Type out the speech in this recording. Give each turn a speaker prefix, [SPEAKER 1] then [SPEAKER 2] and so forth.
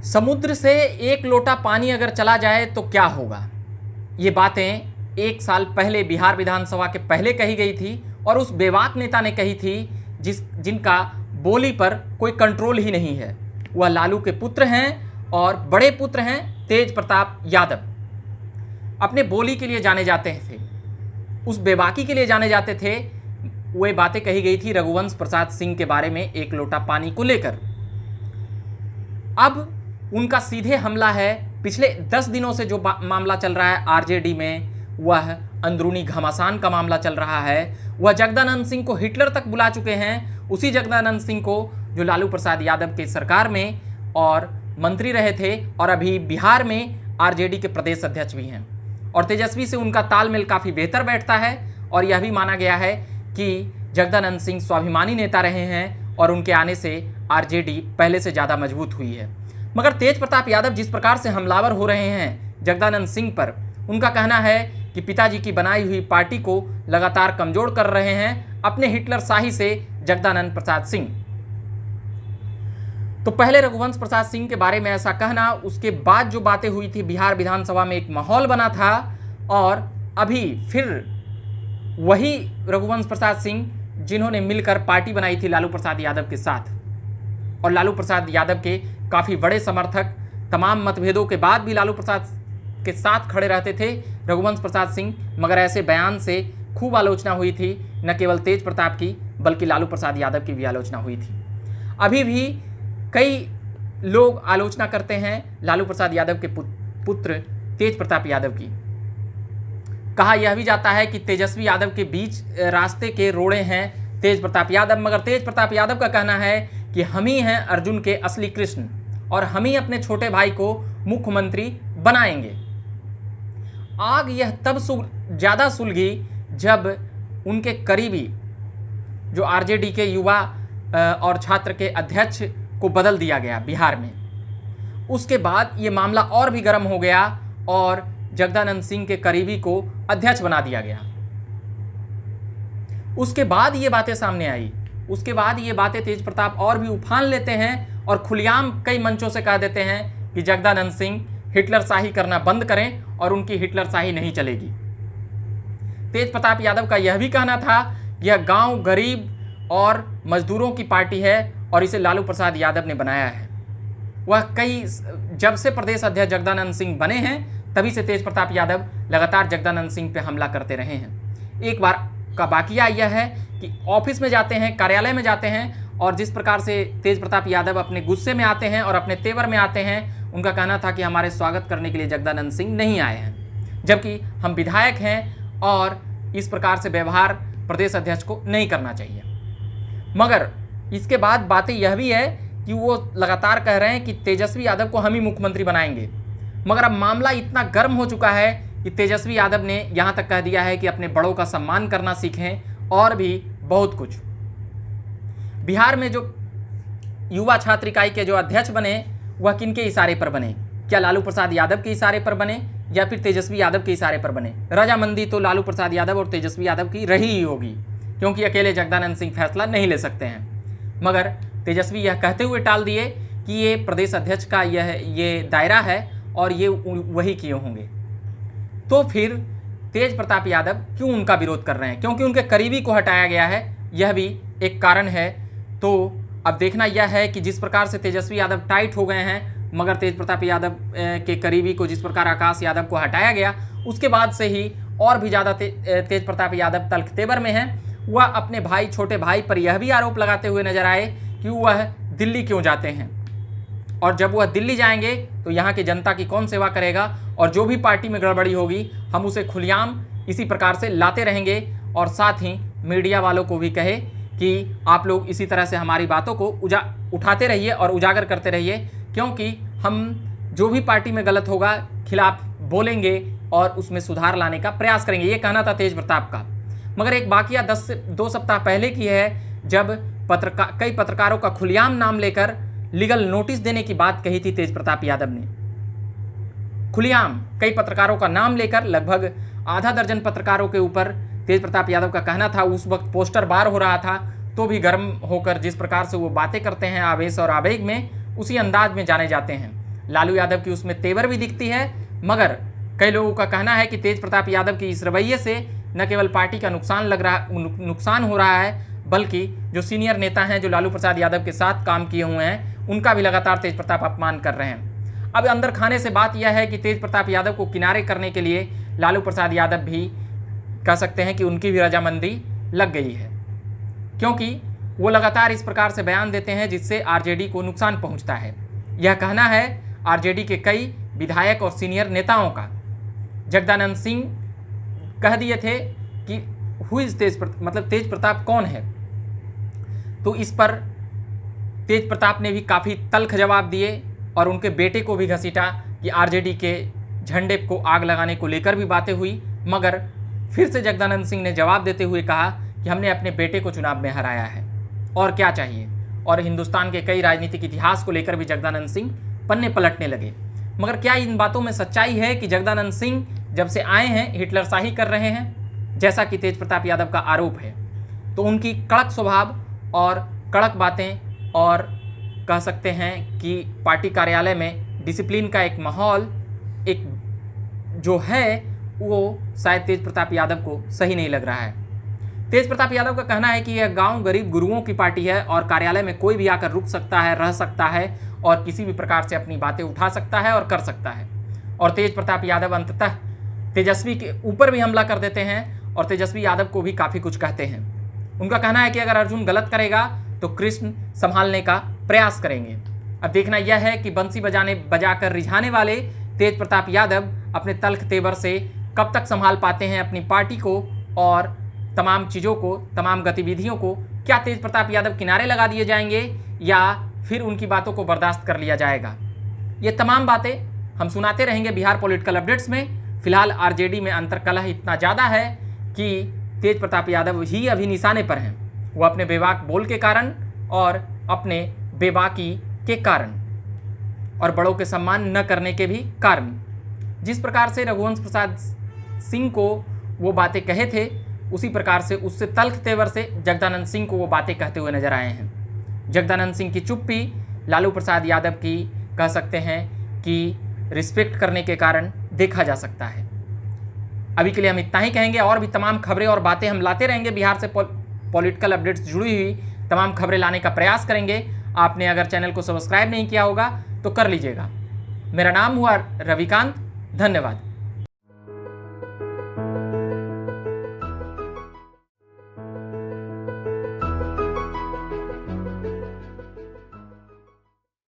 [SPEAKER 1] समुद्र से एक लोटा पानी अगर चला जाए तो क्या होगा। ये बातें 1 साल पहले बिहार विधानसभा के पहले कही गई थी और उस बेबाक नेता ने कही थी जिनका बोली पर कोई कंट्रोल ही नहीं है। वह लालू के पुत्र हैं और बड़े पुत्र हैं तेज प्रताप यादव। अपने बोली के लिए जाने जाते थे, उस बेबाकी के लिए जाने जाते थे। वे बातें कही गई थी रघुवंश प्रसाद सिंह के बारे में एक लोटा पानी को लेकर। अब उनका सीधे हमला है पिछले 10 दिनों से जो मामला चल रहा है आरजेडी में, वह अंदरूनी घमासान का मामला चल रहा है। वह जगदानंद सिंह को हिटलर तक बुला चुके हैं, उसी जगदानंद सिंह को जो लालू प्रसाद यादव के सरकार में और मंत्री रहे थे और अभी बिहार में आरजेडी के प्रदेश अध्यक्ष भी हैं। और तेजस्वी से उनका तालमेल काफ़ी बेहतर बैठता है और यह भी माना गया है कि जगदानंद सिंह स्वाभिमानी नेता रहे हैं और उनके आने से आरजेडी पहले से ज़्यादा मजबूत हुई है। मगर तेज प्रताप यादव जिस प्रकार से हमलावर हो रहे हैं जगदानंद सिंह पर, उनका कहना है कि पिताजी की बनाई हुई पार्टी को लगातार कमजोर कर रहे हैं अपने हिटलर शाही से जगदानंद प्रसाद सिंह। तो पहले रघुवंश प्रसाद सिंह के बारे में ऐसा कहना, उसके बाद जो बातें हुई थी बिहार विधानसभा में एक माहौल बना था और अभी फिर वही रघुवंश प्रसाद सिंह जिन्होंने मिलकर पार्टी बनाई थी लालू प्रसाद यादव के साथ, और लालू प्रसाद यादव के काफ़ी बड़े समर्थक तमाम मतभेदों के बाद भी लालू प्रसाद के साथ खड़े रहते थे रघुवंश प्रसाद सिंह। मगर ऐसे बयान से खूब आलोचना हुई थी, न केवल तेज प्रताप की बल्कि लालू प्रसाद यादव की भी आलोचना हुई थी। अभी भी कई लोग आलोचना करते हैं लालू प्रसाद यादव के पुत्र तेज प्रताप यादव की। कहा यह भी जाता है कि तेजस्वी यादव के बीच रास्ते के रोड़े हैं तेज प्रताप यादव, मगर तेज प्रताप यादव का कहना है कि हम ही हैं अर्जुन के असली कृष्ण और हम ही अपने छोटे भाई को मुख्यमंत्री बनाएंगे। आग यह तब ज़्यादा सुलगी जब उनके करीबी जो आरजेडी के युवा और छात्र के अध्यक्ष को बदल दिया गया बिहार में। उसके बाद ये मामला और भी गर्म हो गया और जगदानंद सिंह के करीबी को अध्यक्ष बना दिया गया। उसके बाद ये बातें सामने आई, उसके बाद ये बातें तेज प्रताप और भी उफान लेते हैं और खुलेआम कई मंचों से कह देते हैं कि जगदानंद सिंह हिटलर शाही करना बंद करें और उनकी हिटलर शाही नहीं चलेगी। तेज प्रताप यादव का यह भी कहना था यह गांव गरीब और मजदूरों की पार्टी है और इसे लालू प्रसाद यादव ने बनाया है। वह जब से प्रदेश अध्यक्ष जगदानंद सिंह बने हैं तभी से तेज प्रताप यादव लगातार जगदानंद सिंह पे हमला करते रहे हैं। एक बार का वाकया यह है कि ऑफिस में जाते हैं, कार्यालय में जाते हैं और जिस प्रकार से तेज प्रताप यादव अपने गुस्से में आते हैं और अपने तेवर में आते हैं, उनका कहना था कि हमारे स्वागत करने के लिए जगदानंद सिंह नहीं आए हैं, जबकि हम विधायक हैं और इस प्रकार से व्यवहार प्रदेश अध्यक्ष को नहीं करना चाहिए। मगर इसके बाद बातें यह भी है कि वो लगातार कह रहे हैं कि तेजस्वी यादव को हम ही मुख्यमंत्री बनाएंगे। मगर अब मामला इतना गर्म हो चुका है कि तेजस्वी यादव ने यहाँ तक कह दिया है कि अपने बड़ों का सम्मान करना सीखें और भी बहुत कुछ। बिहार में जो युवा छात्र इकाई के जो अध्यक्ष बने वह किनके इशारे पर बने? क्या लालू प्रसाद यादव के इशारे पर बने या फिर तेजस्वी यादव के इशारे पर बने? रजामंदी तो लालू प्रसाद यादव और तेजस्वी यादव की रही ही होगी, क्योंकि अकेले जगदानंद सिंह फैसला नहीं ले सकते हैं। मगर तेजस्वी यह कहते हुए टाल दिए कि ये प्रदेश अध्यक्ष का ये दायरा है और ये वही किए होंगे। तो फिर तेज प्रताप यादव क्यों उनका विरोध कर रहे हैं? क्योंकि उनके करीबी को हटाया गया है, यह भी एक कारण है। तो अब देखना यह है कि जिस प्रकार से तेजस्वी यादव टाइट हो गए हैं, मगर तेज प्रताप यादव के करीबी को जिस प्रकार आकाश यादव को हटाया गया, उसके बाद से ही और भी ज़्यादा तेज प्रताप यादव तल्ख तेवर में हैं। वह अपने भाई, छोटे भाई पर यह भी आरोप लगाते हुए नजर आए कि वह दिल्ली क्यों जाते हैं, और जब वह दिल्ली जाएंगे तो यहाँ की जनता की कौन सेवा करेगा, और जो भी पार्टी में गड़बड़ी होगी हम उसे खुलेआम इसी प्रकार से लाते रहेंगे। और साथ ही मीडिया वालों को भी कहे कि आप लोग इसी तरह से हमारी बातों को उठाते रहिए और उजागर करते रहिए, क्योंकि हम जो भी पार्टी में गलत होगा खिलाफ बोलेंगे और उसमें सुधार लाने का प्रयास करेंगे। ये कहना था तेज प्रताप का। मगर एक वाकया 10 से 2 सप्ताह पहले की है, जब कई पत्रकारों का खुलेआम नाम लेकर लीगल नोटिस देने की बात कही थी तेज प्रताप यादव ने। खुलेआम कई पत्रकारों का नाम लेकर लगभग आधा दर्जन पत्रकारों के ऊपर तेज प्रताप यादव का कहना था। उस वक्त पोस्टर बार हो रहा था, तो भी गर्म होकर जिस प्रकार से वो बातें करते हैं आवेश और आवेग में, उसी अंदाज में जाने जाते हैं। लालू यादव की उसमें तेवर भी दिखती है, मगर कई लोगों का कहना है कि तेज प्रताप यादव के इस रवैये से न केवल पार्टी का नुकसान हो रहा है, बल्कि जो सीनियर नेता हैं जो लालू प्रसाद यादव के साथ काम किए हुए हैं उनका भी लगातार तेज प्रताप अपमान कर रहे हैं। अब अंदर खाने से बात यह है कि तेज प्रताप यादव को किनारे करने के लिए लालू प्रसाद यादव भी कह सकते हैं कि उनकी भी रजामंदी लग गई है, क्योंकि वो लगातार इस प्रकार से बयान देते हैं जिससे आरजेडी को नुकसान पहुंचता है। यह कहना है आरजेडी के कई विधायक और सीनियर नेताओं का। जगदानंद सिंह कह दिए थे कि हु इज तेज प्रताप कौन है, तो इस पर तेज प्रताप ने भी काफ़ी तल्ख जवाब दिए और उनके बेटे को भी घसीटा कि आरजेडी के झंडे को आग लगाने को लेकर भी बातें हुई, मगर फिर से जगदानंद सिंह ने जवाब देते हुए कहा कि हमने अपने बेटे को चुनाव में हराया है और क्या चाहिए। और हिंदुस्तान के कई राजनीतिक इतिहास को लेकर भी जगदानंद सिंह पन्ने पलटने लगे। मगर क्या इन बातों में सच्चाई है कि जगदानंद सिंह जब से आए हैं हिटलरशाही कर रहे हैं, जैसा कि तेज प्रताप यादव का आरोप है? तो उनकी कड़क स्वभाव और कड़क बातें और कह सकते हैं कि पार्टी कार्यालय में डिसिप्लिन का एक माहौल एक जो है वो शायद तेज प्रताप यादव को सही नहीं लग रहा है। तेज प्रताप यादव का कहना है कि यह गांव गरीब गुरुओं की पार्टी है और कार्यालय में कोई भी आकर रुक सकता है, रह सकता है और किसी भी प्रकार से अपनी बातें उठा सकता है और कर सकता है। और तेज प्रताप यादव अंततः तेजस्वी के ऊपर भी हमला कर देते हैं और तेजस्वी यादव को भी काफ़ी कुछ कहते हैं। उनका कहना है कि अगर अर्जुन गलत करेगा तो कृष्ण संभालने का प्रयास करेंगे। अब देखना यह है कि बंसी बजाकर रिझाने वाले तेज प्रताप यादव अपने तल्ख तेवर से कब तक संभाल पाते हैं अपनी पार्टी को और तमाम चीज़ों को, तमाम गतिविधियों को। क्या तेज प्रताप यादव किनारे लगा दिए जाएंगे या फिर उनकी बातों को बर्दाश्त कर लिया जाएगा? ये तमाम बातें हम सुनाते रहेंगे बिहार पॉलिटिकल अपडेट्स में। फिलहाल आरजेडी में अंतर्कलह इतना ज़्यादा है कि तेज प्रताप यादव ही अभी निशाने पर हैं, वो अपने बेबाक बोल के कारण और अपने बेबाकी के कारण और बड़ों के सम्मान न करने के भी कारण। जिस प्रकार से रघुवंश प्रसाद सिंह को वो बातें कहे थे, उसी प्रकार से उससे तल्ख तेवर से जगदानंद सिंह को वो बातें कहते हुए नजर आए हैं। जगदानंद सिंह की चुप्पी लालू प्रसाद यादव की कह सकते हैं कि रिस्पेक्ट करने के कारण देखा जा सकता है। अभी के लिए हम इतना ही कहेंगे और भी तमाम खबरें और बातें हम लाते रहेंगे। बिहार से पॉलिटिकल अपडेट्स जुड़ी हुई तमाम खबरें लाने का प्रयास करेंगे। आपने अगर चैनल को सब्सक्राइब नहीं किया होगा तो कर लीजिएगा। मेरा नाम हुआ रविकांत। धन्यवाद।